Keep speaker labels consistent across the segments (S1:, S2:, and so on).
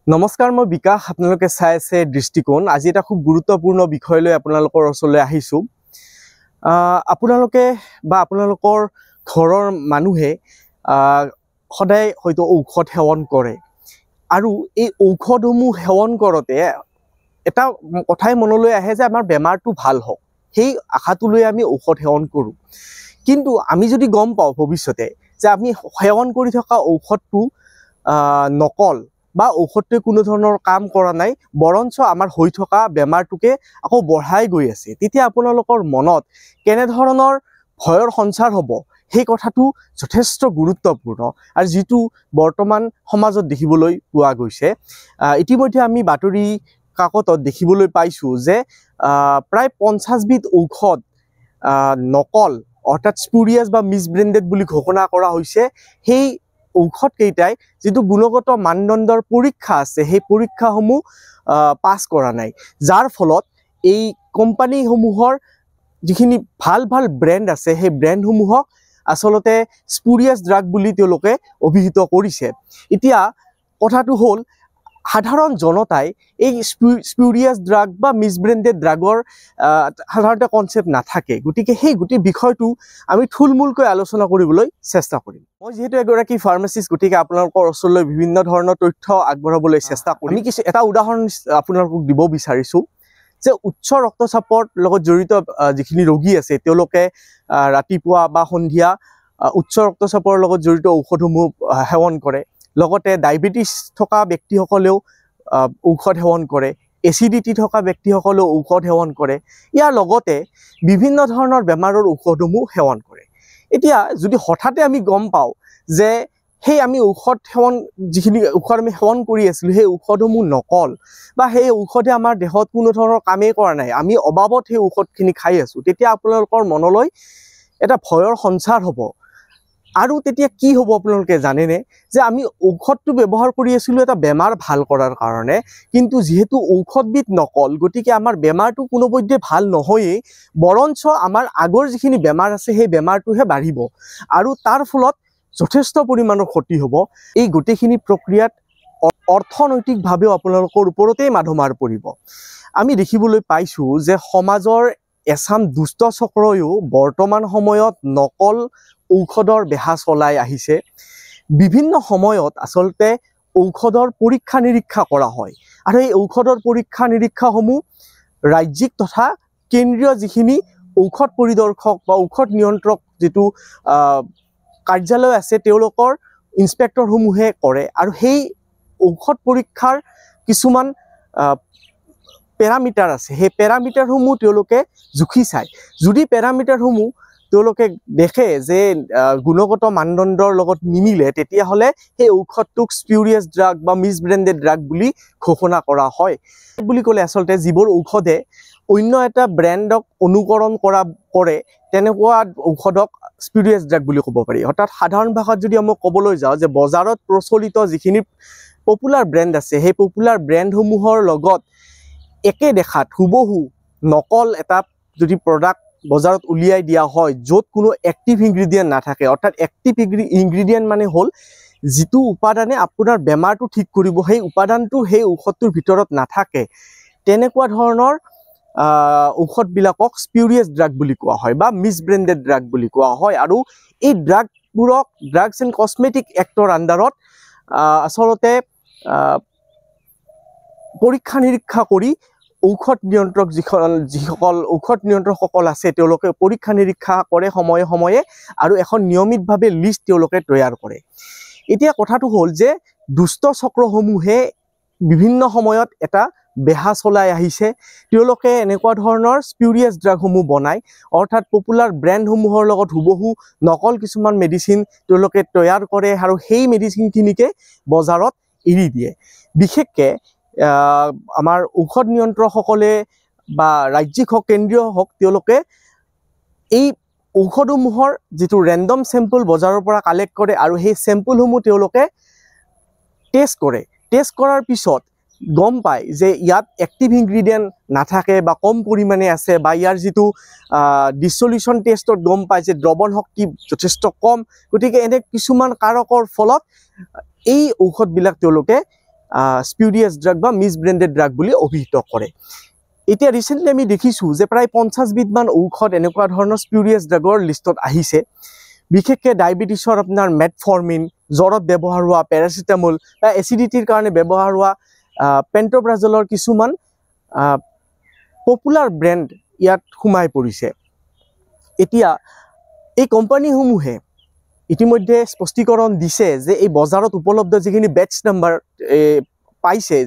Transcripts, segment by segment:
S1: নমস্কাৰ, মই বিকাশ। আপোনালোকে চাই আছে দৃষ্টিকোণ। আজি এটা খুব গুৰুত্বপূৰ্ণ বিষয় লৈ আপোনালোকৰ ওচৰলৈ আহিছোঁ। আপোনালোকে বা আপোনালোকৰ ঘৰৰ মানুহে সদায় হয়তো ঔষধ সেৱন কৰে, আৰু এই ঔষধসমূহ সেৱন কৰোঁতে এটা কথাই মনলৈ আহে যে আমাৰ বেমাৰটো ভাল হওক, সেই আশাটো লৈ আমি ঔষধ সেৱন কৰোঁ। কিন্তু আমি যদি গম পাওঁ ভৱিষ্যতে যে আমি সেৱন কৰি থকা ঔষধটো নকল বা ঔষধটোৱে কোনো ধৰণৰ কাম কৰা নাই, বৰঞ্চ আমাৰ হৈ থকা বেমাৰটোকে আকৌ বঢ়াই গৈ আছে, তেতিয়া আপোনালোকৰ মনত কেনেধৰণৰ ভয়ৰ সঞ্চাৰ হ'ব, সেই কথাটো যথেষ্ট গুৰুত্বপূৰ্ণ। আৰু যিটো বৰ্তমান সমাজত দেখিবলৈ পোৱা গৈছে, ইতিমধ্যে আমি বাতৰি কাকতত দেখিবলৈ পাইছোঁ যে প্ৰায় 50 বিধ ঔষধ নকল, অৰ্থাৎ স্পুৰিয়াছ বা মিছব্ৰেণ্ডেড বুলি ঘোষণা কৰা হৈছে। সেই ঔষধ কেইটাই যিটো গুণগত মানদণ্ডৰ পৰীক্ষা আছে, সেই পৰীক্ষাসমূহ পাছ কৰা নাই, যাৰ ফলত এই কোম্পানীসমূহৰ যিখিনি ভাল ভাল ব্ৰেণ্ড আছে, সেই ব্ৰেণ্ডসমূহক আচলতে স্পুৰিয়াছ ড্ৰাগ বুলি তেওঁলোকে অভিহিত কৰিছে। এতিয়া কথাটো হ'ল, সাধাৰণ জনতাই এই স্পুৰিয়াছ ড্ৰাগ বা মিছব্ৰেণ্ডেড ড্ৰাগৰ সাধাৰণতে কনচেপ্ট নাথাকে, গতিকে সেই গোটেই বিষয়টো আমি থুলমূলকৈ আলোচনা কৰিবলৈ চেষ্টা কৰিম। মই যিহেতু এগৰাকী ফাৰ্মাচিষ্ট, গতিকে আপোনালোকৰ ওচৰলৈ বিভিন্ন ধৰণৰ তথ্য আগবঢ়াবলৈ চেষ্টা কৰিম। আমি এটা উদাহৰণ আপোনালোকক দিব বিচাৰিছোঁ যে উচ্চ ৰক্তচাপৰ লগত জড়িত যিখিনি ৰোগী আছে, তেওঁলোকে ৰাতিপুৱা বা সন্ধিয়া উচ্চ ৰক্তচাপৰ লগত জড়িত ঔষধসমূহ সেৱন কৰে। লগতে ডায়েবেটিছ থকা ব্যক্তিসকলেও ঔষধ সেৱন কৰে, এচিডিটি থকা ব্যক্তিসকলেও ঔষধ সেৱন কৰে, ইয়াৰ লগতে বিভিন্ন ধৰণৰ বেমাৰৰ ঔষধসমূহ সেৱন কৰে। এতিয়া যদি হঠাতে আমি গম পাওঁ যে সেই আমি যিখিনি ঔষধ আমি সেৱন কৰি আছিলোঁ, সেই ঔষধসমূহ নকল, বা সেই ঔষধে আমাৰ দেহত কোনো ধৰণৰ কামেই কৰা নাই, আমি অবাবত সেই ঔষধখিনি খাই আছোঁ, তেতিয়া আপোনালোকৰ মনলৈ এটা ভয়ৰ সঞ্চাৰ হ'ব। আৰু তেতিয়া কি হ'ব আপোনালোকে জানেনে? যে আমি ঔষধটো ব্যৱহাৰ কৰি আছিলোঁ এটা বেমাৰ ভাল কৰাৰ কাৰণে, কিন্তু যিহেতু ঔষধবিধ নকল, গতিকে আমাৰ বেমাৰটো কোনোপধ্যে ভাল নহয়েই, বৰঞ্চ আমাৰ আগৰ যিখিনি বেমাৰ আছে সেই বেমাৰটোহে বাঢ়িব, আৰু তাৰ ফলত যথেষ্ট পৰিমাণৰ ক্ষতি হ'ব। এই গোটেইখিনি প্ৰক্ৰিয়াত অৰ্থনৈতিকভাৱেও আপোনালোকৰ ওপৰতেই মাধমাৰ পৰিব। আমি দেখিবলৈ পাইছোঁ যে সমাজৰ এচাম দুষ্ট চক্ৰইও বৰ্তমান সময়ত নকল ঔষধৰ বেহা চলাই আহিছে। বিভিন্ন সময়ত আচলতে ঔষধৰ পৰীক্ষা নিৰীক্ষা কৰা হয়, আৰু এই ঔষধৰ পৰীক্ষা নিৰীক্ষাসমূহ ৰাজ্যিক তথা কেন্দ্ৰীয় যিখিনি ঔষধ পৰিদৰ্শক বা ঔষধ নিয়ন্ত্ৰক যিটো কাৰ্যালয় আছে, তেওঁলোকৰ ইনস্পেক্টৰসমূহে কৰে, আৰু সেই ঔষধ পৰীক্ষাৰ কিছুমান পেৰামিটাৰ আছে, সেই পেৰামিটাৰসমূহ তেওঁলোকে জুখি চায়। যদি পেৰামিটাৰসমূহ তেওঁলোকে দেখে যে গুণগত মানদণ্ডৰ লগত নিমিলে, তেতিয়াহ'লে সেই ঔষধটোক স্পুৰিয়াছ ড্ৰাগ বা মিছব্ৰেণ্ডেড ড্ৰাগ বুলি ঘোষণা কৰা হয়। বুলি ক'লে আচলতে যিবোৰ ঔষধে অন্য এটা ব্ৰেণ্ডক অনুকৰণ কৰে, তেনেকুৱা ঔষধক স্পুৰিয়াছ ড্ৰাগ বুলি ক'ব পাৰি। অৰ্থাৎ সাধাৰণ ভাষাত যদি আমি ক'বলৈ যাওঁ যে বজাৰত প্ৰচলিত যিখিনি পপুলাৰ ব্ৰেণ্ড আছে, সেই পপুলাৰ ব্ৰেণ্ডসমূহৰ লগত একে দেখাত হুবহু নকল এটা যদি প্ৰডাক্ট বজাৰত উলিয়াই দিয়া হয়, য'ত কোনো এক্টিভ ইনগ্ৰিডিয়েণ্ট নাথাকে, অৰ্থাৎ এক্টিভ ইনগ্ৰিডিয়েণ্ট মানে হ'ল যিটো উপাদানে আপোনাৰ বেমাৰটো ঠিক কৰিব, সেই উপাদানটো সেই ঔষধটোৰ ভিতৰত নাথাকে, তেনেকুৱা ধৰণৰ ঔষধবিলাকক স্পুৰিয়াছ ড্ৰাগ বুলি কোৱা হয় বা মিছব্ৰেণ্ডেড ড্ৰাগ বুলি কোৱা হয়। আৰু এই ড্ৰাগবোৰক ড্ৰাগছ এণ্ড কছমেটিক এক্টৰ আণ্ডাৰত আচলতে পৰীক্ষা নিৰীক্ষা কৰি ঔষধ নিয়ন্ত্ৰক যিসকল ঔষধ নিয়ন্ত্ৰকসকল আছে, তেওঁলোকে পৰীক্ষা নিৰীক্ষা কৰে সময়ে সময়ে, আৰু এখন নিয়মিতভাৱে লিষ্ট তেওঁলোকে তৈয়াৰ কৰে। এতিয়া কথাটো হ'ল যে দুষ্ট চক্ৰসমূহে বিভিন্ন সময়ত এটা বেহা চলাই আহিছে। তেওঁলোকে এনেকুৱা ধৰণৰ স্পুৰিয়াছ ড্ৰাগসমূহ বনায়, অৰ্থাৎ পপুলাৰ ব্ৰেণ্ডসমূহৰ লগত হুবহু নকল কিছুমান মেডিচিন তেওঁলোকে তৈয়াৰ কৰে, আৰু সেই মেডিচিনখিনিকে বজাৰত এৰি দিয়ে। বিশেষকৈ আমাৰ ঔষধ নিয়ন্ত্ৰকসকলে বা ৰাজ্যিক হওক কেন্দ্ৰীয় হওক, তেওঁলোকে এই ঔষধসমূহৰ যিটো ৰেণ্ডম চেম্পল বজাৰৰ পৰা কালেক্ট কৰে, আৰু সেই চেম্পলসমূহ তেওঁলোকে টেষ্ট কৰে। টেষ্ট কৰাৰ পিছত গম পায় যে ইয়াত এক্টিভ ইনগ্ৰিডিয়েণ্ট নাথাকে বা কম পৰিমাণে আছে, বা ইয়াৰ যিটো ডিছলিউশ্যন টেষ্টত গম পায় যে দ্ৰৱণ শক্তি যথেষ্ট কম। গতিকে এনে কিছুমান কাৰকৰ ফলত এই ঔষধবিলাক তেওঁলোকে স্পিউৰিয়াছ ড্ৰাগ বা মিছব্ৰেণ্ডেড ড্ৰাগ বুলি অভিহিত কৰে। এতিয়া ৰিচেণ্টলি আমি দেখিছোঁ যে প্ৰায় 50 বিধমান ঔষধ এনেকুৱা ধৰণৰ স্পিউৰিয়াছ ড্ৰাগৰ লিষ্টত আহিছে। বিশেষকৈ ডায়েবেটিছৰ আপোনাৰ মেটফৰ্মিন, জ্বৰত ব্যৱহাৰ হোৱা পেৰাচিটামল বা এচিডিটিৰ কাৰণে ব্যৱহাৰ হোৱা পেণ্ট'প্ৰাজলৰ কিছুমান পপুলাৰ ব্ৰেণ্ড ইয়াত সোমাই পৰিছে। এতিয়া এই কোম্পানীসমূহে ইতিমধ্যে স্পষ্টীকৰণ দিছে যে এই বজাৰত উপলব্ধ যিখিনি বেটছ নাম্বাৰ পাইছে,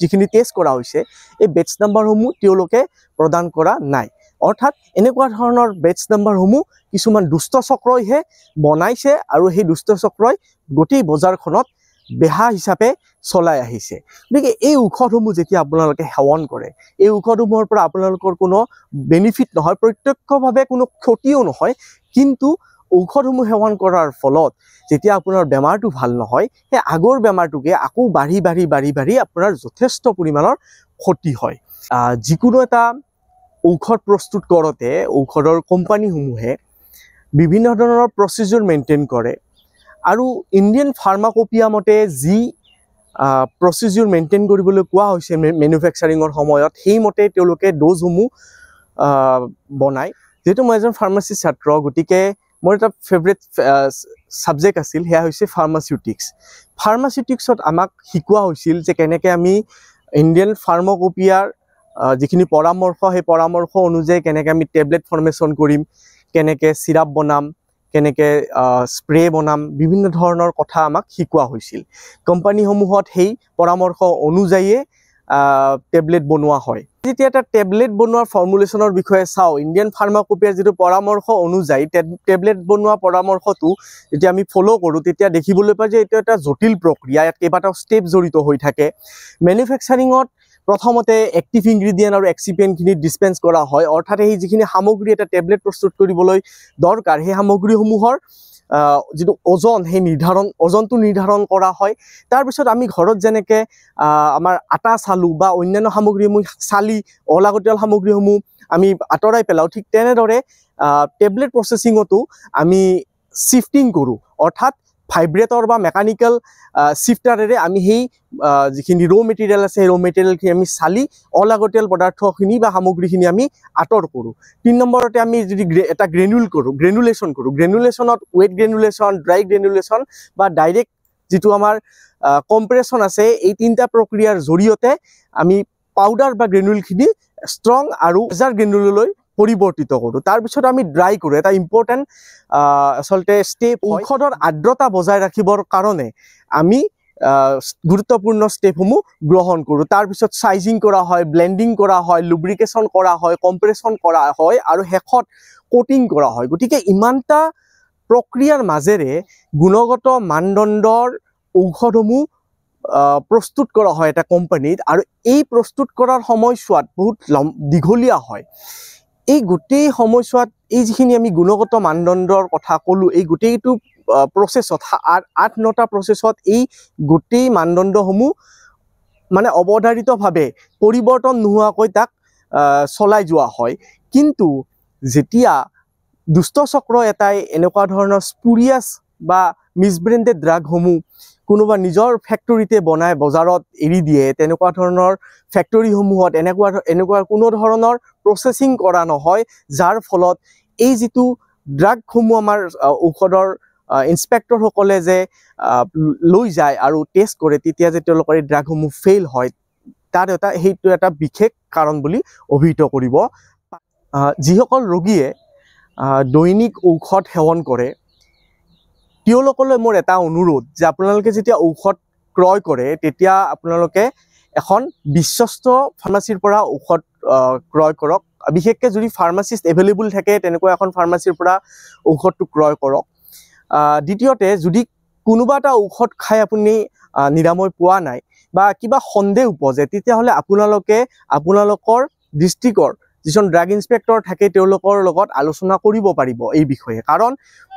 S1: যিখিনি টেষ্ট কৰা হৈছে, এই বেটছ নাম্বাৰসমূহ তেওঁলোকে প্ৰদান কৰা নাই। অৰ্থাৎ এনেকুৱা ধৰণৰ বেটছ নাম্বাৰসমূহ কিছুমান দুষ্ট চক্ৰইহে বনাইছে আৰু সেই দুষ্ট চক্ৰই গোটেই বজাৰখনত বেহা হিচাপে চলাই আহিছে। গতিকে এই ঔষধসমূহ যেতিয়া আপোনালোকে সেৱন কৰে, এই ঔষধসমূহৰ পৰা আপোনালোকৰ কোনো বেনিফিট নহয়, প্ৰত্যক্ষভাৱে কোনো ক্ষতিও নহয়, কিন্তু ঔষধসমূহ সেৱন কৰাৰ ফলত যেতিয়া আপোনাৰ বেমাৰটো ভাল নহয়, সেই আগৰ বেমাৰটোকে আকৌ বাঢ়ি বাঢ়ি বাঢ়ি বাঢ়ি আপোনাৰ যথেষ্ট পৰিমাণৰ ক্ষতি হয়। যিকোনো এটা ঔষধ প্ৰস্তুত কৰোঁতে ঔষধৰ কোম্পানীসমূহে বিভিন্ন ধৰণৰ প্ৰচিডিউৰ মেইনটেইন কৰে আৰু ইণ্ডিয়ান ফাৰ্মাকপিয়া মতে যি প্ৰচিডিউৰ মেইনটেইন কৰিবলৈ কোৱা হৈছে মেনুফেকচাৰিঙৰ সময়ত, সেইমতে তেওঁলোকে ড'জসমূহ বনায়। যিহেতু মই এজন ফাৰ্মাচী ছাত্ৰ, গতিকে মোৰ এটা ফেভৰেট ছাবজেক্ট আছিল, সেয়া হৈছে ফাৰ্মাচিউটিক্স। ফাৰ্মাচিউটিক্সত আমাক শিকোৱা হৈছিল যে কেনেকৈ আমি ইণ্ডিয়ান ফাৰ্মাকপিয়াৰ যিখিনি পৰামৰ্শ, সেই পৰামৰ্শ অনুযায়ী কেনেকৈ আমি টেবলেট ফৰ্মেশ্যন কৰিম, কেনেকৈ চিৰাপ বনাম, কেনেকৈ স্প্ৰে বনাম, বিভিন্ন ধৰণৰ কথা আমাক শিকোৱা হৈছিল। কোম্পানীসমূহত সেই পৰামৰ্শ অনুযায়ীয়ে টেবলেট বনোৱা হয়। যেতিয়া এটা টেবলেট বনোৱাৰ ফৰ্মুলেশ্যনৰ বিষয়ে চাওঁ, ইণ্ডিয়ান ফাৰ্মাকপিয়াৰ যিটো পৰামৰ্শ অনুযায়ী টেবলেট বনোৱা পৰামৰ্শটো যেতিয়া আমি ফ'ল' কৰোঁ, তেতিয়া দেখিবলৈ পাওঁ যে এইটো এটা জটিল প্ৰক্ৰিয়া, ইয়াত কেইবাটাও ষ্টেপ জড়িত হৈ থাকে। মেনুফেকচাৰিঙত প্ৰথমতে এক্টিভ ইনগ্ৰিডিয়েণ্ট আৰু এক্সিপিয়েণ্টখিনি ডিছপেন্স কৰা হয়, অৰ্থাৎ সেই যিখিনি সামগ্ৰী এটা টেবলেট প্ৰস্তুত কৰিবলৈ দৰকাৰ, সেই সামগ্ৰীসমূহৰ যিটো ওজন, সেই ওজনটো নিৰ্ধাৰণ কৰা হয়। তাৰপিছত আমি ঘৰত যেনেকৈ আমাৰ আটা চালোঁ বা অন্যান্য সামগ্ৰীসমূহ চালি অলাগতিয়াল সামগ্ৰীসমূহ আমি আঁতৰাই পেলাওঁ, ঠিক তেনেদৰে টেবলেট প্ৰচেছিঙতো আমি শ্বিফটিং কৰোঁ, অৰ্থাৎ ভাইব্ৰেটৰ বা মেকানিকেল শ্বিফটাৰেৰে আমি সেই যিখিনি ৰ' মেটেৰিয়েল আছে, সেই ৰ' মেটেৰিয়েলখিনি আমি চালি অলাগতিয়াল পদাৰ্থখিনি বা সামগ্ৰীখিনি আমি আঁতৰ কৰোঁ। 3 নম্বৰতে আমি যদি এটা গ্ৰেনুলেশ্যন কৰোঁ, গ্ৰেনুলেশ্যনত ৱেট গ্ৰেনুলেশ্যন, ড্ৰাই গ্ৰেনুলেশ্যন বা ডাইৰেক্ট যিটো আমাৰ কম্প্ৰেছন আছে, এই 3টা প্ৰক্ৰিয়াৰ জৰিয়তে আমি পাউডাৰ বা গ্ৰেনুলখিনি ষ্ট্ৰং আৰু লেজাৰ গ্ৰেনুললৈ পৰিৱৰ্তিত কৰোঁ। তাৰপিছত আমি ড্ৰাই কৰোঁ। এটা ইম্পৰ্টেণ্ট আচলতে ষ্টেপ, ঔষধৰ আৰ্দ্ৰতা বজাই ৰাখিবৰ কাৰণে আমি গুৰুত্বপূৰ্ণ ষ্টেপসমূহ গ্ৰহণ কৰোঁ। তাৰপিছত চাইজিং কৰা হয়, ব্লেণ্ডিং কৰা হয়, লুব্ৰিকেশ্যন কৰা হয়, কম্প্ৰেছন কৰা হয় আৰু শেষত কোটিং কৰা হয়। গতিকে ইমানটা প্ৰক্ৰিয়াৰ মাজেৰে গুণগত মানদণ্ডৰ ঔষধসমূহ প্ৰস্তুত কৰা হয় এটা কোম্পানীত, আৰু এই প্ৰস্তুত কৰাৰ সময়ছোৱাত বহুত দীঘলীয়া হয়। এই গোটেই সময়ছোৱাত এই যিখিনি আমি গুণগত মানদণ্ডৰ কথা ক'লোঁ, এই গোটেইটো প্ৰচেছত 8-9টা প্ৰচেছত এই গোটেই মানদণ্ডসমূহ মানে অৱধাৰিতভাৱে পৰিৱৰ্তন নোহোৱাকৈ তাক চলাই যোৱা হয়। কিন্তু যেতিয়া দুষ্ট চক্ৰ এটাই এনেকুৱা ধৰণৰ স্পুৰিয়াছ বা মিছব্ৰেণ্ডেড ড্ৰাগসমূহ কোনোবা নিজৰ ফেক্টৰীতে বনাই বজাৰত এৰি দিয়ে, তেনেকুৱা ধৰণৰ ফেক্টৰীসমূহত এনেকুৱা কোনো ধৰণৰ প্ৰচেছিং কৰা নহয়, যাৰ ফলত এই যিটো ড্ৰাগসমূহ আমাৰ ঔষধৰ ইনস্পেক্টৰসকলে যে লৈ যায় আৰু টেষ্ট কৰে, তেতিয়া যে তেওঁলোকৰ এই ড্ৰাগসমূহ ফেইল হয়, সেইটো এটা বিশেষ কাৰণ বুলি অভিহিত কৰিব। যিসকল ৰোগীয়ে দৈনিক ঔষধ সেৱন কৰে, তেওঁলোকলৈ মোৰ এটা অনুৰোধ যে আপোনালোকে যেতিয়া ঔষধ ক্ৰয় কৰে, তেতিয়া আপোনালোকে এখন বিশ্বস্ত ফাৰ্মাচীৰ পৰা ঔষধ ক্ৰয় কৰক। বিশেষকৈ যদি ফাৰ্মাচিষ্ট এভেইলেবল থাকে, তেনেকুৱা এখন ফাৰ্মাচীৰ পৰা ঔষধটো ক্ৰয় কৰক। দ্বিতীয়তে, যদি কোনোবা এটা ঔষধ খাই আপুনি নিৰাময় পোৱা নাই বা কিবা সন্দেহ উপজে, তেতিয়াহ'লে আপোনালোকে আপোনালোকৰ ডিষ্ট্ৰিক্টৰ যিজন ড্ৰাগ ইনস্পেক্টৰ থাকে, তেওঁলোকৰ লগত আলোচনা কৰিব পাৰিব এই বিষয়ে। কাৰণ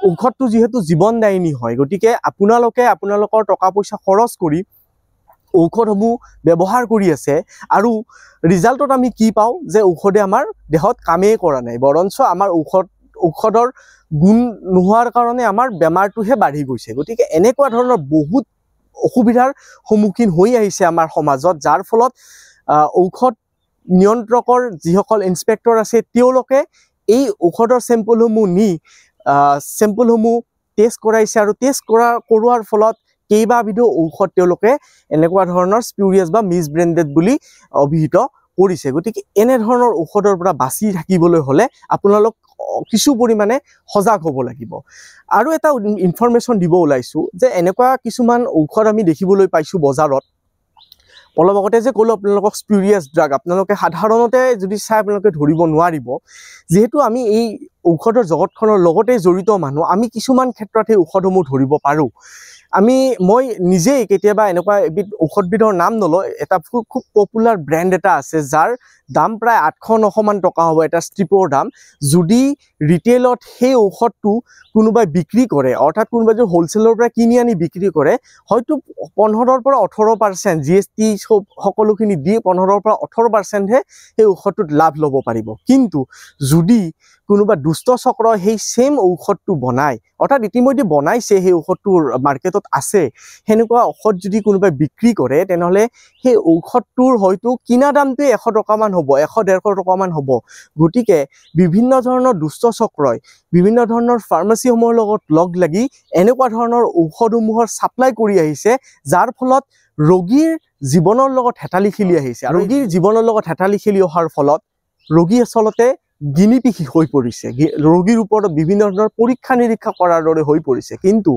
S1: ঔষধটো যিহেতু জীৱনদায়িনী হয়, গতিকে আপোনালোকে আপোনালোকৰ টকা পইচা খৰচ কৰি ঔষধসমূহ ব্যৱহাৰ কৰি আছে, আৰু ৰিজাল্টত আমি কি পাওঁ যে ঔষধে আমাৰ দেহত কামেই কৰা নাই, বৰঞ্চ আমাৰ ঔষধৰ গুণ নোহোৱাৰ কাৰণে আমাৰ বেমাৰটোহে বাঢ়ি গৈছে। গতিকে এনেকুৱা ধৰণৰ বহুত অসুবিধাৰ সন্মুখীন হৈ আহিছে আমাৰ সমাজত, যাৰ ফলত ঔষধ নিয়ন্ত্ৰকৰ যিসকল ইনস্পেক্টৰ আছে তেওঁলোকে এই ঔষধৰ চেম্পলসমূহ নি চেম্পলসমূহ টেষ্ট কৰাইছে আৰু টেষ্ট কৰোৱাৰ ফলত কেইবাবিধো ঔষধ তেওঁলোকে এনেকুৱা ধৰণৰ স্পিউৰিয়াছ বা মিছব্ৰেণ্ডেড বুলি অভিহিত কৰিছে। গতিকে এনেধৰণৰ ঔষধৰ পৰা বাচি থাকিবলৈ হ'লে আপোনালোক কিছু পৰিমাণে সজাগ হ'ব লাগিব। আৰু এটা ইনফৰমেশ্যন দিব ওলাইছোঁ যে এনেকুৱা কিছুমান ঔষধ আমি দেখিবলৈ পাইছোঁ বজাৰত। অলপ আগতে যে ক'লোঁ আপোনালোকক স্পিউৰিয়াছ ড্ৰাগ, আপোনালোকে সাধাৰণতে যদি চাই আপোনালোকে ধৰিব নোৱাৰিব, যিহেতু আমি এই ঔষধৰ জগতখনৰ লগতে জড়িত মানুহ, আমি কিছুমান ক্ষেত্ৰত সেই ঔষধসমূহ ধৰিব পাৰোঁ। মই নিজেই কেতিয়াবা এনেকুৱা এবিধ ঔষধবিধৰ নাম নলওঁ, এটা খুব পপুলাৰ ব্ৰেণ্ড এটা আছে যাৰ দাম প্ৰায় 800-900 মান টকা হ'ব এটা ষ্ট্ৰিপৰ দাম। যদি ৰিটেইলত সেই ঔষধটো কোনোবাই বিক্ৰী কৰে, অৰ্থাৎ কোনোবাই যদি হ'লচেলৰ পৰা কিনি আনি বিক্ৰী কৰে, হয়তো 15% পৰা 18% GST সকলোখিনি দি 15% পৰা 18%হে সেই ঔষধটোত লাভ ল'ব পাৰিব। কিন্তু যদি কোনোবা দুষ্ট চক্ৰই সেই ছেম ঔষধটো বনায়, অৰ্থাৎ ইতিমধ্যে বনাইছে, সেই ঔষধটো মাৰ্কেটত আছে, সেনেকুৱা ঔষধ যদি কোনোবাই বিক্ৰী কৰে, তেনেহ'লে সেই ঔষধটোৰ হয়তো কিনা দামটোৱে 100 টকামান হ'ব, 100-150 টকামান হ'ব। গতিকে বিভিন্ন ধৰণৰ দুষ্ট চক্ৰই বিভিন্ন ধৰণৰ ফাৰ্মাচীসমূহৰ লগত লগ লাগি এনেকুৱা ধৰণৰ ঔষধসমূহৰ ছাপ্লাই কৰি আহিছে, যাৰ ফলত ৰোগীৰ জীৱনৰ লগত হেতালি খেলি আহিছে। আৰু ৰোগীৰ জীৱনৰ লগত হেতালি খেলি অহাৰ ফলত ৰোগী আচলতে গিনিপিগ হৈ পৰিছে, ৰোগীৰ ওপৰত বিভিন্ন ধৰণৰ পৰীক্ষা নিৰীক্ষা কৰাৰ দৰে হৈ পৰিছে। কিন্তু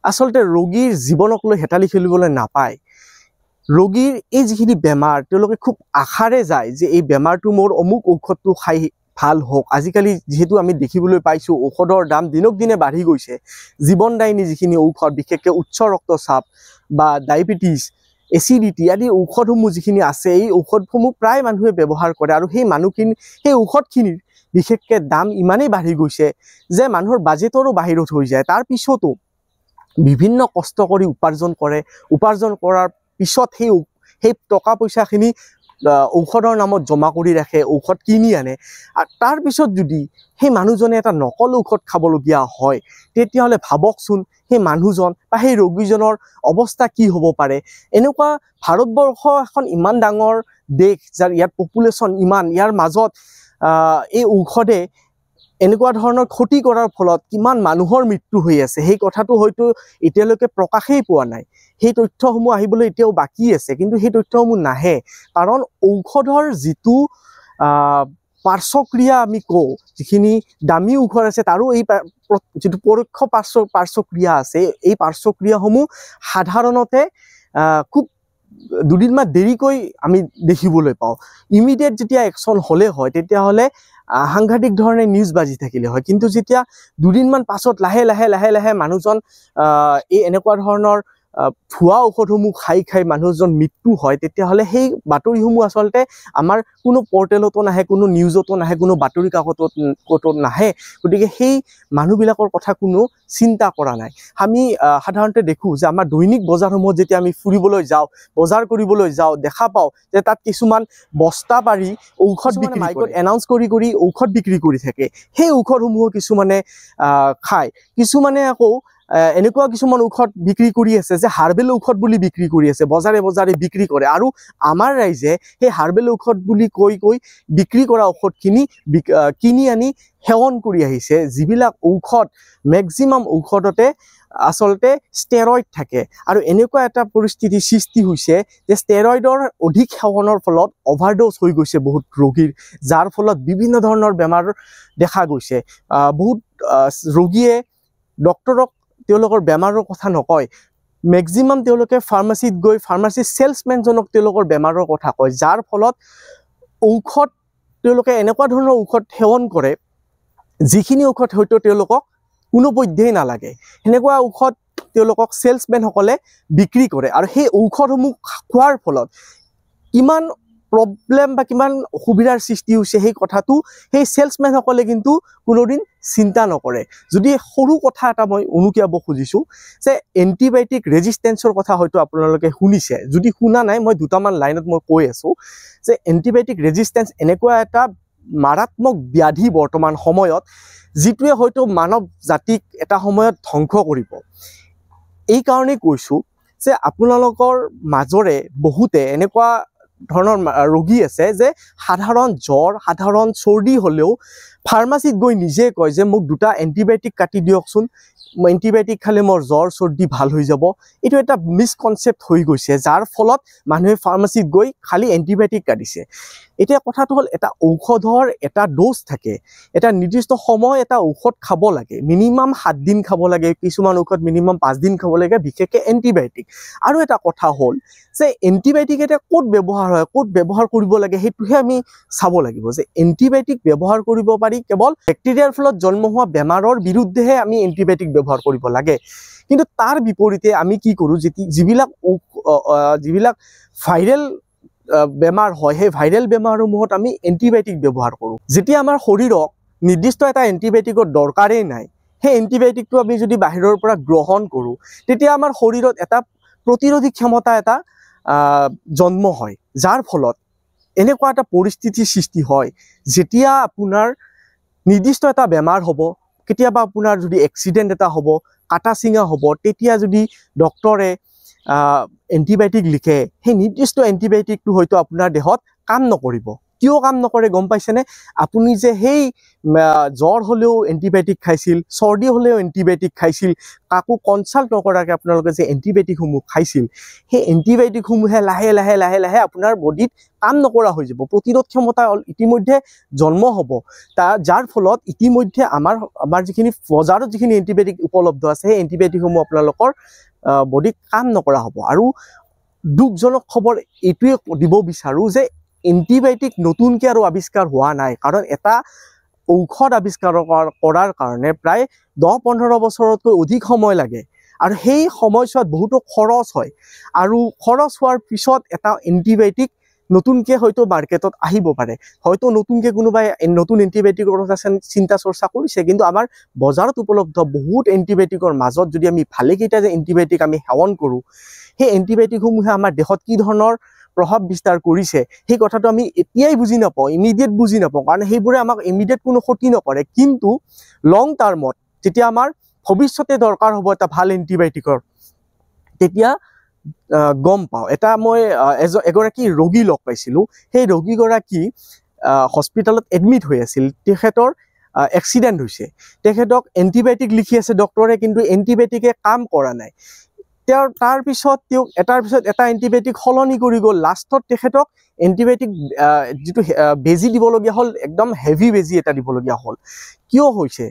S1: আচলতে ৰোগীৰ জীৱনক লৈ হেতালি খেলিবলৈ নাপায়। ৰোগীৰ এই যিখিনি বেমাৰ, তেওঁলোকে খুব আশাৰে যায় যে এই বেমাৰটো মোৰ অমুক ঔষধটো খাই ভাল হওক। আজিকালি যিহেতু আমি দেখিবলৈ পাইছোঁ ঔষধৰ দাম দিনক দিনে বাঢ়ি গৈছে। জীৱনদায়িনী যিখিনি ঔষধ, বিশেষকৈ উচ্চ ৰক্তচাপ বা ডায়েবেটিছ, এচিডিটি আদি ঔষধসমূহ যিখিনি আছে, এই ঔষধসমূহ প্ৰায় মানুহে ব্যৱহাৰ কৰে। আৰু সেই ঔষধখিনিৰ বিশেষকৈ দাম ইমানেই বাঢ়ি গৈছে যে মানুহৰ বাজেটৰো বাহিৰত হৈ যায়। তাৰ পিছতো বিভিন্ন কষ্ট কৰি উপাৰ্জন কৰে, উপাৰ্জন কৰাৰ পিছত সেই টকা পইচাখিনি ঔষধৰ নামত জমা কৰি ৰাখে, ঔষধ কিনি আনে। আৰু তাৰপিছত যদি সেই মানুহজনে এটা নকল ঔষধ খাবলগীয়া হয়, তেতিয়াহ'লে ভাবকচোন সেই মানুহজন বা সেই ৰোগীজনৰ অৱস্থা কি হ'ব পাৰে। এনেকুৱা ভাৰতবৰ্ষ এখন ইমান ডাঙৰ দেশ, যাৰ ইয়াত পপুলেশ্যন ইমান, ইয়াৰ মাজত এই ঔষধে এনেকুৱা ধৰণৰ ক্ষতি কৰাৰ ফলত কিমান মানুহৰ মৃত্যু হৈ আছে, সেই কথাটো হয়তো এতিয়ালৈকে প্ৰকাশেই পোৱা নাই। সেই তথ্যসমূহ আহিবলৈ এতিয়াও বাকী আছে, কিন্তু সেই তথ্যসমূহ নাহে। কাৰণ ঔষধৰ যিটো পাৰ্শ্বক্ৰিয়া আমি কওঁ, যিখিনি দামী ঔষধ আছে তাৰো এই যিটো পৰোক্ষ পাৰ্শ্বক্ৰিয়া আছে, এই পাৰ্শ্বক্ৰিয়াসমূহ সাধাৰণতে খুব দুদিনমান দেৰিকৈ আমি দেখিবলৈ পাওঁ। ইমিডিয়েট যেতিয়া একশ্যন হ'লে হয়, তেতিয়াহ'লে সাংঘাতিক ধৰণে নিউজ বাজি থাকিলে হয়। কিন্তু যেতিয়া দুদিনমান পাছত লাহে লাহে মানুহজন এই এনেকুৱা ধৰণৰ ভুৱা ঔষধসমূহ খাই মানুহজন মৃত্যু হয়, তেতিয়াহ'লে সেই বাতৰিসমূহ আচলতে আমাৰ কোনো পৰ্টেলতো নাহে, কোনো নিউজতো নাহে, কোনো বাতৰি কাকতত নাহে। গতিকে সেই মানুহবিলাকৰ কথা কোনো চিন্তা কৰা নাই। আমি সাধাৰণতে দেখোঁ যে আমাৰ দৈনিক বজাৰসমূহত যেতিয়া আমি ফুৰিবলৈ যাওঁ, বজাৰ কৰিবলৈ যাওঁ, দেখা পাওঁ যে তাত কিছুমান বস্তা পাৰি ঔষধ বিক্ৰী মাইকত এনাউন্স কৰি ঔষধ বিক্ৰী কৰি থাকে। সেই ঔষধসমূহ কিছুমানে খায়। কিছুমানে আকৌ এনেকুৱা কিছুমান ঔষধ বিক্ৰী কৰি আছে যে হাৰ্বেল ঔষধ বুলি বিক্ৰী কৰি আছে, বজাৰে বজাৰে বিক্ৰী কৰে। আৰু আমাৰ ৰাইজে সেই হাৰ্বেল ঔষধ বুলি কৈ বিক্ৰী কৰা ঔষধখিনি কিনি আনি সেৱন কৰি আহিছে, যিবিলাক ঔষধ মেক্সিমাম ঔষধতে আচলতে ষ্টেৰইড থাকে। আৰু এনেকুৱা এটা পৰিস্থিতি সৃষ্টি হৈছে যে ষ্টেৰইডৰ অধিক সেৱনৰ ফলত অভাৰড'জ হৈ গৈছে বহুত ৰোগীৰ, যাৰ ফলত বিভিন্ন ধৰণৰ বেমাৰ দেখা গৈছে। বহুত ৰোগীয়ে ডক্তৰক তেওঁলোকৰ বেমাৰৰ কথা নকয়, মেক্সিমাম তেওঁলোকে ফাৰ্মাচীত গৈ ফাৰ্মাচী চেলছমেনজনক তেওঁলোকৰ বেমাৰৰ কথা কয়, যাৰ ফলত ঔষধ তেওঁলোকে এনেকুৱা ধৰণৰ ঔষধ সেৱন কৰে, যিখিনি ঔষধ হয়তো তেওঁলোকক কোনোপধ্যেই নালাগে। সেনেকুৱা ঔষধ তেওঁলোকক চেলছমেনসকলে বিক্ৰী কৰে। আৰু সেই ঔষধসমূহ খোৱাৰ ফলত কিমান প্ৰব্লেম বা কিমান অসুবিধাৰ সৃষ্টি হৈছে, সেই কথাটো সেই চেলছমেনসকলে কিন্তু কোনোদিন চিন্তা নকৰে। যদি সৰু কথা এটা মই উনুকিয়াব খুজিছোঁ যে এণ্টিবায়'টিক ৰেজিষ্টেঞ্চৰ কথা হয়তো আপোনালোকে শুনিছে, যদি শুনা নাই মই দুটামান লাইনত মই কৈ আছোঁ যে এণ্টিবায়'টিক ৰেজিষ্টেঞ্চ এনেকুৱা এটা মাৰাত্মক ব্যাধি বৰ্তমান সময়ত, যিটোৱে হয়তো মানৱ জাতিক এটা সময়ত ধ্বংস কৰিব। এই কাৰণেই কৈছোঁ যে আপোনালোকৰ মাজৰে বহুতে এনেকুৱা ধৰণৰ ৰোগী আছে যে সাধাৰণ জ্বৰ সাধাৰণ চৰ্দি হ'লেও ফাৰ্মাসীত গৈ নিজে কয় যে মোক দুটা এন্টিবায়োটিক কাটি দিয়কচোন এন্টিবায়োটিক খালে মোৰ জ্বৰ চৰ্দি ভাল হৈ যাব এইটো এটা মিসকনসেপ্ট হৈ গৈছে যাৰ ফলত মানুহে ফাৰ্মাসীত গৈ খালি এন্টিবায়োটিক কাটিছে এতিয়া কথাটো হ'ল এটা ঔষধৰ এটা ড'জ থাকে এটা নিৰ্দিষ্ট সময় এটা ঔষধ খাব লাগে মিনিমাম 7 দিন খাব লাগে কিছুমান ঔষধ মিনিমাম 5 দিন খাব লাগে বিশেষকৈ এন্টিবায়োটিক আৰু এটা কথা হ'ল যে এন্টিবায়োটিক এটা ক'ত ব্যৱহাৰ হয় ক'ত ব্যৱহাৰ কৰিব লাগে হেতুহে আমি চাব লাগিব যে এন্টিবায়োটিক ব্যৱহাৰ কৰিব পাৰি কেৱল ব্যাক্টেৰিয়াৰ ফলত জন্ম হোৱা বেমাৰৰ বিৰুদ্ধেহে আমি এন্টিবায়োটিক ব্যৱহাৰ কৰিব লাগে কিন্তু তাৰ বিপৰীতে আমি কি কৰো যিবিলাক ভাইৰেল বেমাৰ হয় সেই ভাইৰেল বেমাৰসমূহত আমি এন্টিবায়োটিক ব্যৱহাৰ কৰো যেতিয়া আমাৰ শৰীৰক নিৰ্দিষ্ট এটা এন্টিবায়োটিকৰ দৰকাৰেই নাই সেই এন্টিবায়োটিকটো আমি যদি বাহিৰৰ পৰা গ্ৰহণ কৰো তেতিয়া আমাৰ শৰীৰত এটা প্ৰতিৰোধী ক্ষমতা এটা জন্ম হয় যাৰ ফলত এনেকুৱা এটা পৰিস্থিতিৰ সৃষ্টি হয় যেতিয়া আপোনাৰ নিৰ্দিষ্ট এটা বেমাৰ হ'ব কেতিয়াবা আপোনাৰ যদি এক্সিডেন্ট এটা হ'ব কাটা চিঙা হ'ব তেতিয়া যদি ডক্টৰে এন্টিবায়োটিক লিখে সেই নিৰ্দিষ্ট এন্টিবায়োটিকটো হয়তো আপোনাৰ দেহত কাম নকৰিব কিয় কাম নকৰে গম পাইছেনে আপুনি যে সেই জ্বৰ হ'লেও এন্টিবায়োটিক খাইছিল চৰ্দি হ'লেও এন্টিবায়োটিক খাইছিল কাকো কনসাল্ট নকৰাকৈ আপোনালোকে যে এন্টিবায়োটিকসমূহ খাইছিল সেই এন্টিবায়োটিকসমূহে লাহে লাহে লাহে লাহে আপোনাৰ বডিত কাম নকৰা হৈ যাব প্ৰতিৰোধ ক্ষমতা ইতিমধ্যে জন্ম হ'ব যাৰ ফলত ইতিমধ্যে আমাৰ যিখিনি বজাৰত যিখিনি এন্টিবায়োটিক উপলব্ধ আছে সেই এন্টিবায়োটিকসমূহ আপোনালোকৰ বডিত কাম নকৰা হ'ব আৰু দুখজনক খবৰ এইটোৱে দিব বিচাৰো যে এন্টিবায়োটিক নতুনকৈ আৰু আৱিষ্কাৰ হোৱা নাই কাৰণ এটা ঔষধ আৱিষ্কাৰ কৰাৰ কাৰণে প্ৰায় 10-15 বছৰতকৈ অধিক সময় লাগে আৰু সেই সময়ছোৱাত বহুতো খৰচ হয় আৰু খৰচ হোৱাৰ পিছত এটা এন্টিবায়োটিক নতুনকৈ হয়তো মাৰ্কেটত আহিব পাৰে হয়তো নতুনকৈ কোনোবাই নতুন এন্টিবায়োটিকৰ কথা চিন্তা চৰ্চা কৰিছে কিন্তু আমাৰ বজাৰত উপলব্ধ বহুত এন্টিবায়োটিকৰ মাজত যদি আমি ভালেকেইটা যে এন্টিবায়োটিক আমি সেৱন কৰোঁ সেই এন্টিবায়োটিকসমূহে আমাৰ দেহত কি ধৰণৰ প্ৰভাৱ বিস্তাৰ কৰিছে সেই কথাটো আমি এতিয়াই বুজি নাপাওঁ ইমিডিয়েট বুজি নাপাওঁ কাৰণ সেইবোৰে আমাক ইমিডিয়েট কোনো ক্ষতি নকৰে কিন্তু লং টাৰ্মত যেতিয়া আমাৰ ভৱিষ্যতে দৰকাৰ হ'ব এটা ভাল এন্টিবায়োটিকৰ তেতিয়া গম পাওঁ এটা মই এগৰাকী ৰোগী লগ পাইছিলোঁ সেই ৰোগীগৰাকী হস্পিটেলত এডমিট হৈ আছিল তেখেতৰ এক্সিডেণ্ট হৈছে তেখেতক এন্টিবায়োটিক লিখি আছে ডক্টৰে কিন্তু এন্টিবায়োটিকে কাম কৰা নাই তাৰ পিছত তেওঁ এটাৰ পিছত এটা এন্টিবায়োটিক সলনি কৰি গ'ল লাষ্টত তেখেতক এন্টিবায়োটিক যিটো বেজি দিবলগীয়া হ'ল একদম হেভি বেজি এটা দিবলগীয়া হ'ল কিয় হৈছে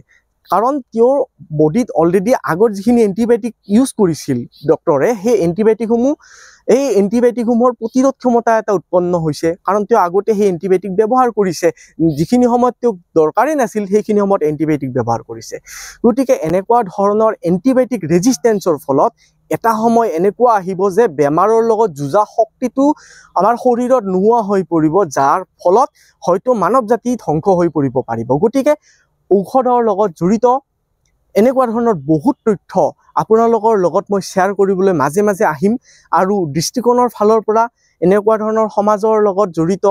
S1: কাৰণ তেওঁৰ বডিত অলৰেডি আগৰ যিখিনি এন্টিবায়োটিক ইউজ কৰিছিল ডক্টৰে সেই এন্টিবায়োটিকসমূহৰ প্ৰতিৰোধ ক্ষমতা এটা উৎপন্ন হৈছে কাৰণ তেওঁ আগতে সেই এন্টিবায়োটিক ব্যৱহাৰ কৰিছে যিখিনি সময়ত তেওঁক দৰকাৰেই নাছিল সেইখিনি সময়ত এন্টিবায়োটিক ব্যৱহাৰ কৰিছে গতিকে এনেকুৱা ধৰণৰ এন্টিবায়োটিক ৰেজিষ্টেন্সৰ ফলত এটা সময় এনেকুৱা আহিব যে বেমাৰৰ লগত যুঁজা শক্তিটো আমাৰ শৰীৰত নোহোৱা হৈ পৰিব যাৰ ফলত হয়তো মানৱ জাতি ধ্বংস হৈ পৰিব পাৰিব গতিকে ঔষধৰ লগত জড়িত এনেকুৱা ধৰণৰ বহুত তথ্য আপোনালোকৰ লগত মই শ্বেয়াৰ কৰিবলৈ মাজে মাজে আহিম আৰু দৃষ্টিকোণৰ ফালৰ পৰা এনেকুৱা ধৰণৰ সমাজৰ লগত জড়িত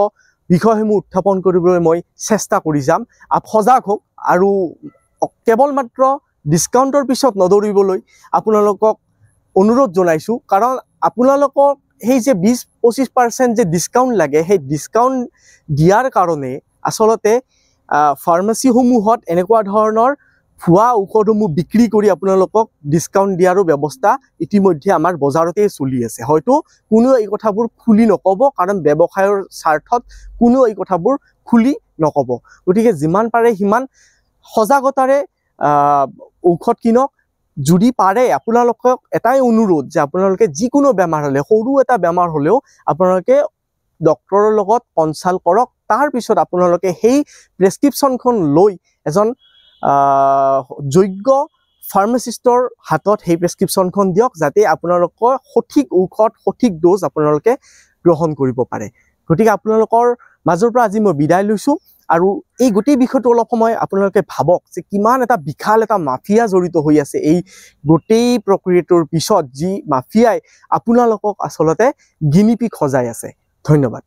S1: বিষয়সমূহ উত্থাপন কৰিবলৈ মই চেষ্টা কৰি যাম সজাগ হওক আৰু কেৱল মাত্ৰ ডিছকাউণ্টৰ পিছত নদৌৰিবলৈ আপোনালোকক অনুৰোধ জনাইছোঁ কাৰণ আপোনালোকক সেই যে 20-25% যে ডিছকাউণ্ট লাগে সেই ডিছকাউণ্ট দিয়াৰ কাৰণে আচলতে ফাৰ্মাচীসমূহত এনেকুৱা ধৰণৰ ভুৱা ঔষধসমূহ বিক্ৰী কৰি আপোনালোকক ডিছকাউণ্ট দিয়াৰো ব্যৱস্থা ইতিমধ্যে আমাৰ বজাৰতেই চলি আছে হয়তো কোনো এই কথাবোৰ খুলি নক'ব কাৰণ ব্যৱসায়ৰ স্বাৰ্থত কোনো এই কথাবোৰ খুলি নক'ব গতিকে যিমান পাৰে সিমান সজাগতাৰে ঔষধ কিনক যদি পাৰে আপোনালোকক এটাই অনুৰোধ যে আপোনালোকে যিকোনো বেমাৰ হ'লে সৰু এটা বেমাৰ হ'লেও আপোনালোকে ডক্টৰৰ লগত কনসাল্ট কৰক তাৰ পিছত আপোনালোকে সেই প্ৰেছক্ৰিপশ্যনখন লৈ এজন যোগ্য ফাৰ্মাচিষ্টৰ হাতত সেই প্ৰেছক্ৰিপশ্যনখন দিয়ক যাতে আপোনালোকৰ সঠিক ঔষধ সঠিক ড'জ আপোনালোকে গ্ৰহণ কৰিব পাৰে গতিকে আপোনালোকৰ মাজৰ পৰা আজি মই বিদায় লৈছোঁ আৰু এই গোটেই বিষয়টো অলপ সময় আপোনালোকে ভাবক যে কিমান এটা বিশাল এটা মাফিয়া জড়িত হৈ আছে এই গোটেই প্ৰক্ৰিয়াটোৰ পিছত যি মাফিয়াই আপোনালোকক আচলতে গিনিপিগ সজাই আছে ধন্যবাদ